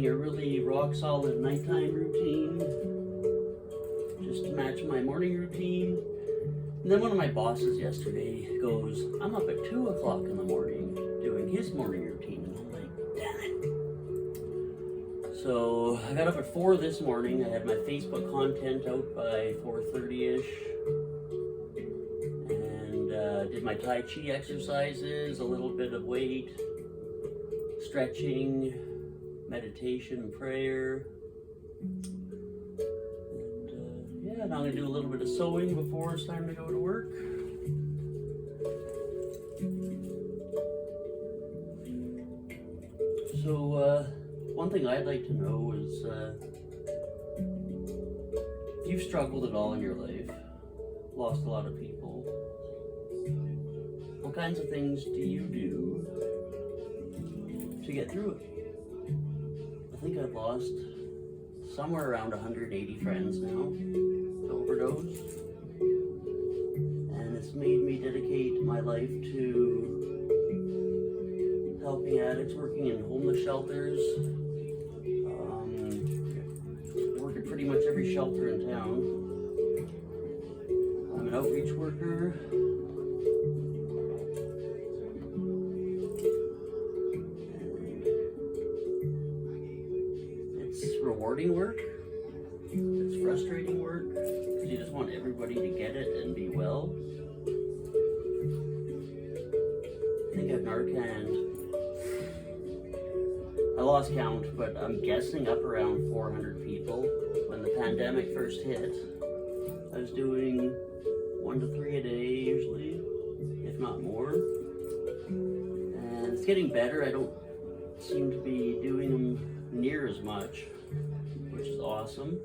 creating a really rock solid nighttime routine just to match my morning routine. And then one of my bosses yesterday goes, I'm up at 2 o'clock in the morning doing his morning routine. And I'm like, damn it. So I got up at 4 this morning. I had my Facebook content out by 4:30ish. And did my Tai Chi exercises, a little bit of weight, stretching, meditation, prayer. And now I'm going to do a little bit of sewing before it's time to go to work. So, one thing I'd like to know is, if you've struggled at all in your life, lost a lot of people, what kinds of things do you do to get through it? I think I've lost somewhere around 180 friends now to overdose, and it's made me dedicate my life to helping addicts, working in homeless shelters, work at pretty much every shelter in town. I'm an outreach worker. Rewarding work, it's frustrating work, because you just want everybody to get it and be well. I think at Narcan, I lost count, but I'm guessing up around 400 people. When the pandemic first hit, I was doing 1 to 3 a day usually, if not more. And it's getting better. I don't seem to be doing them near as much, which is awesome.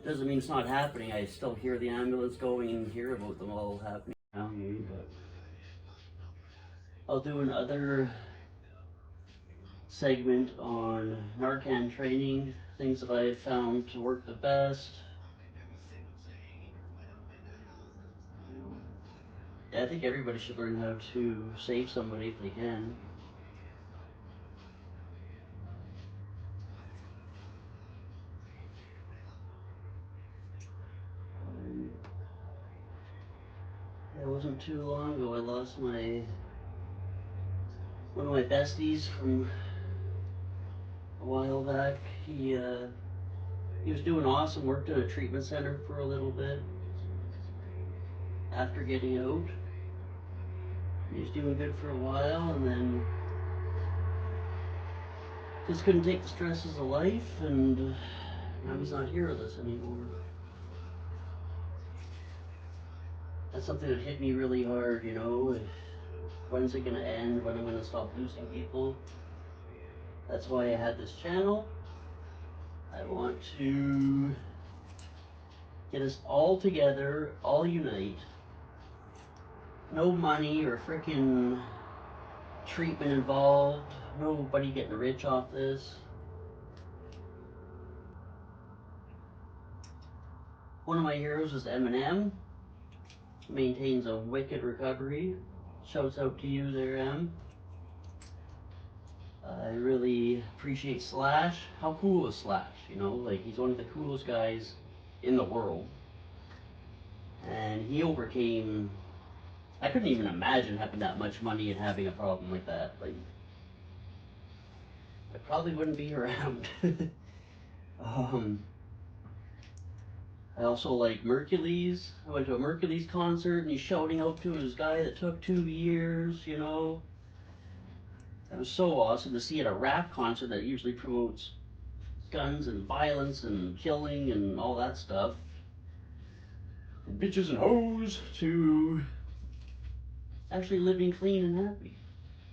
Doesn't mean it's not happening. I still hear the ambulance going and hear about them all happening around me, but I'll do another segment on Narcan training, things that I have found to work the best. I think everybody should learn how to save somebody if they can. It wasn't too long ago I lost one of my besties from a while back. He was doing awesome, worked at a treatment center for a little bit after getting out. He was doing good for a while, and then just couldn't take the stresses of life, and now he's not here with us anymore. That's something that hit me really hard, you know. When's it gonna end? When am I gonna stop losing people? That's why I had this channel. I want to get us all together, all unite. No money or freaking treatment involved. Nobody getting rich off this. One of my heroes is Eminem. Maintains a wicked recovery. Shouts out to you there, Em. I really appreciate Slash. How cool is Slash? You know, like, he's one of the coolest guys in the world. And he overcame, I couldn't even imagine having that much money and having a problem like that. Like, I probably wouldn't be around. I also like Mercules. I went to a Mercules concert and he's shouting out to his guy that took 2 years, you know. That was so awesome to see at a rap concert that usually promotes guns and violence and killing and all that stuff. From bitches and hoes to actually living clean and happy.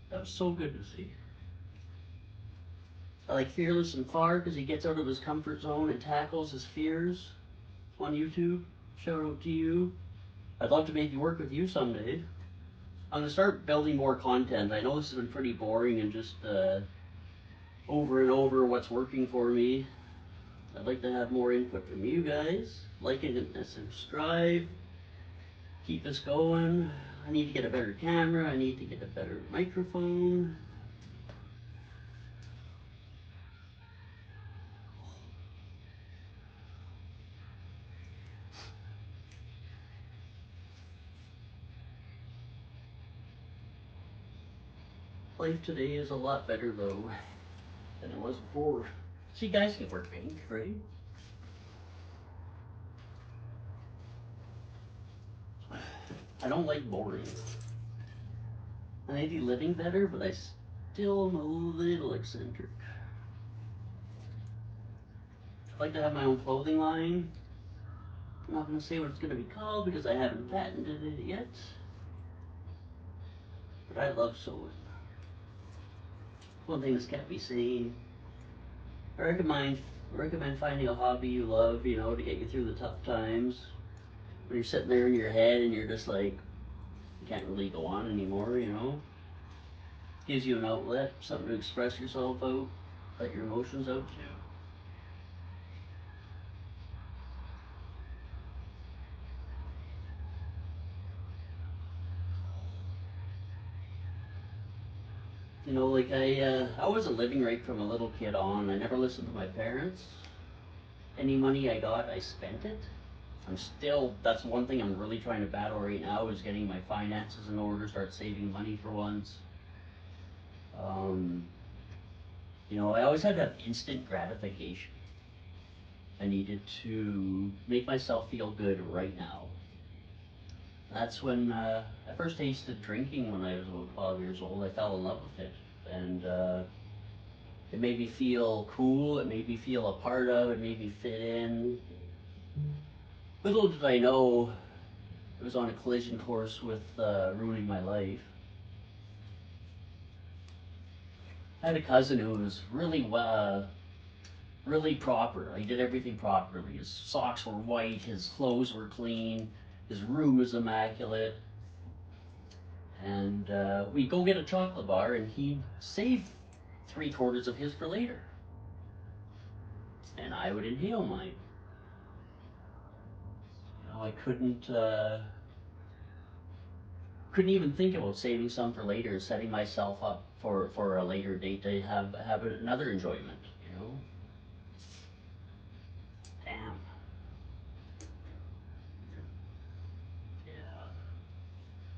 That was so good to see. I like Fearless and Far because he gets out of his comfort zone and tackles his fears on YouTube. Shout out to you. I'd love to maybe work with you someday. I'm gonna start building more content. I know this has been pretty boring and just over and over what's working for me. I'd like to have more input from you guys. Like it and subscribe. Keep us going. I need to get a better camera. I need to get a better microphone. Life today is a lot better though than it was before. See, guys can work bank, right? I don't like boring. I may be living better, but I still am a little eccentric. I'd like to have my own clothing line. I'm not going to say what it's going to be called because I haven't patented it yet. But I love sewing. One thing that's kept me sane. I recommend finding a hobby you love, you know, to get you through the tough times. When you're sitting there in your head and you're just like, you can't really go on anymore, you know. Gives you an outlet, something to express yourself out, let your emotions out too. You know, like I wasn't living right from a little kid on. I never listened to my parents. Any money I got, I spent it. That's one thing I'm really trying to battle right now is getting my finances in order, start saving money for once. You know, I always had that instant gratification. I needed to make myself feel good right now. That's when I first tasted drinking when I was about 12 years old. I fell in love with it. And it made me feel cool, it made me feel a part of, it made me fit in. Little did I know it was on a collision course with ruining my life. I had a cousin who was really proper. He did everything properly. His socks were white, his clothes were clean, his room was immaculate. And we'd go get a chocolate bar and he'd save 3/4 of his for later. And I would inhale mine. You know, I couldn't even think about saving some for later, setting myself up for a later date to have another enjoyment, you know? Damn. Yeah.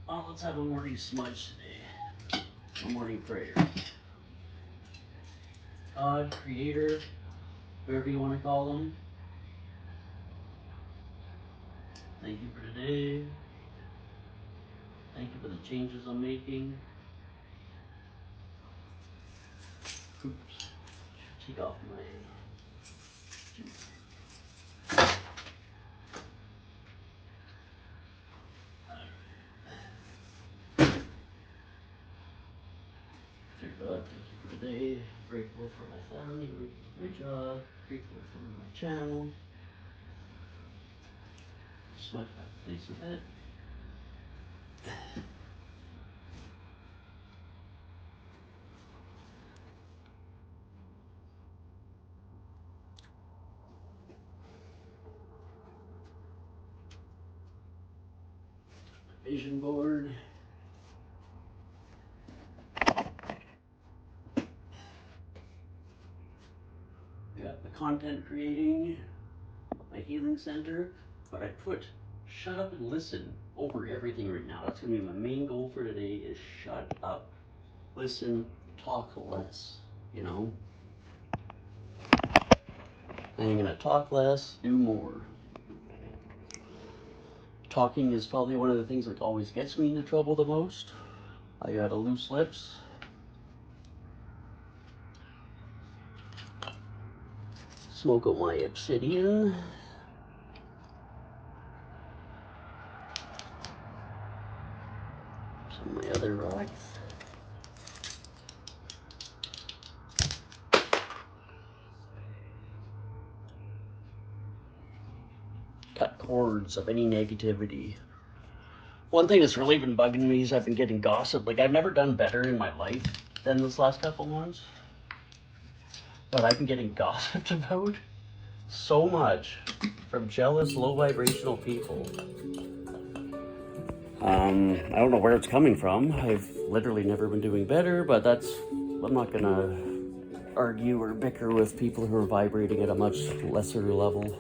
Well, let's have a morning smudge today. A morning prayer. God, Creator, whatever you want to call them. Thank you for today. Thank you for the changes I'm making. Oops. Take off my... Dear God, thank you for today. Grateful for my family, grateful for my job, grateful for my channel. Smudge my face a bit. Vision board. Got the content creating, my healing center, but I put shut up and listen over everything right now. That's gonna be my main goal for today is shut up, listen, talk less, you know? I'm gonna talk less, do more. Talking is probably one of the things that always gets me into trouble the most. I got a loose lips. Smoke out my obsidian. Some of my other rocks. Cut cords of any negativity. One thing that's really been bugging me is I've been getting gossip. Like, I've never done better in my life than this last couple months. But I've been getting gossiped about so much from jealous, low vibrational people. I don't know where it's coming from. I've literally never been doing better, but I'm not gonna argue or bicker with people who are vibrating at a much lesser level.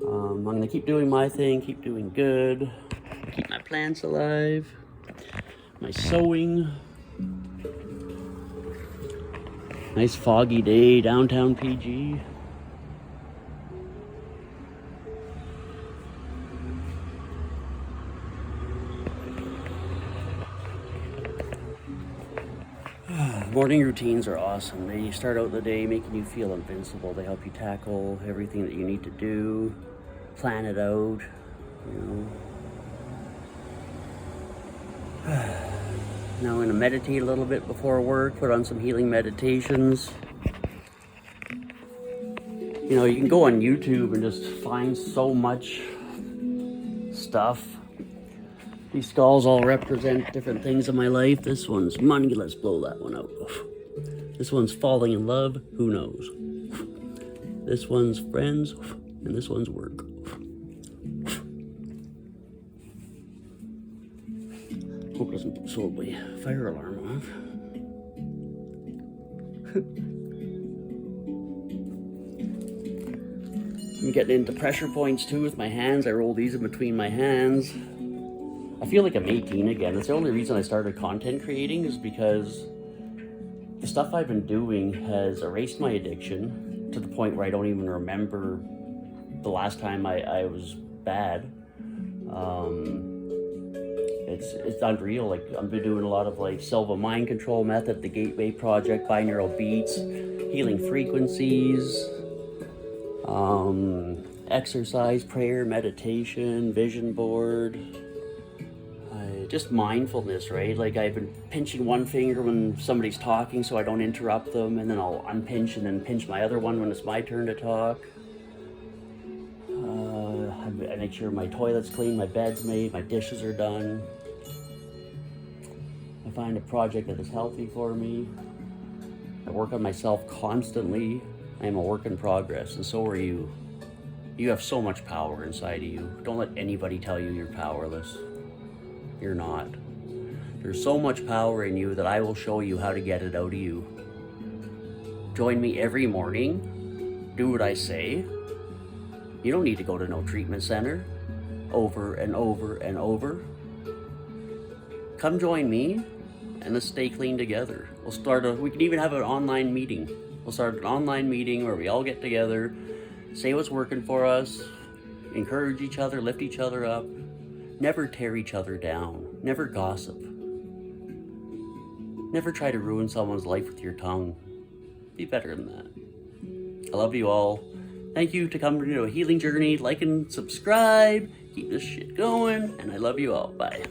I'm gonna keep doing my thing, keep doing good, keep my plants alive, my sewing. Nice foggy day, downtown PG. Morning routines are awesome. They start out the day making you feel invincible. They help you tackle everything that you need to do, plan it out, you know. Now I'm going to meditate a little bit before work, put on some healing meditations. You know, you can go on YouTube and just find so much stuff. These skulls all represent different things in my life. This one's money, let's blow that one out. This one's falling in love, who knows. This one's friends, and this one's work. Hope it doesn't throw my fire alarm off. I'm getting into pressure points too with my hands. I roll these in between my hands. I feel like I'm 18 again. It's the only reason I started content creating is because the stuff I've been doing has erased my addiction to the point where I don't even remember the last time I was bad. It's unreal. Like, I've been doing a lot of like Silva Mind Control Method, the Gateway Project, binaural beats, healing frequencies, exercise, prayer, meditation, vision board, just mindfulness, right? Like, I've been pinching one finger when somebody's talking so I don't interrupt them, and then I'll unpinch and then pinch my other one when it's my turn to talk. I make sure my toilet's clean, my bed's made, my dishes are done. I find a project that is healthy for me. I work on myself constantly. I am a work in progress, and so are you. You have so much power inside of you. Don't let anybody tell you you're powerless. You're not. There's so much power in you that I will show you how to get it out of you. Join me every morning. Do what I say. You don't need to go to no treatment center over and over and over. Come join me and let's stay clean together. We can even have an online meeting. We'll start an online meeting where we all get together, say what's working for us, encourage each other, lift each other up, never tear each other down, never gossip. Never try to ruin someone's life with your tongue. Be better than that. I love you all. Thank you to come to a healing journey. Like and subscribe. Keep this shit going. And I love you all. Bye.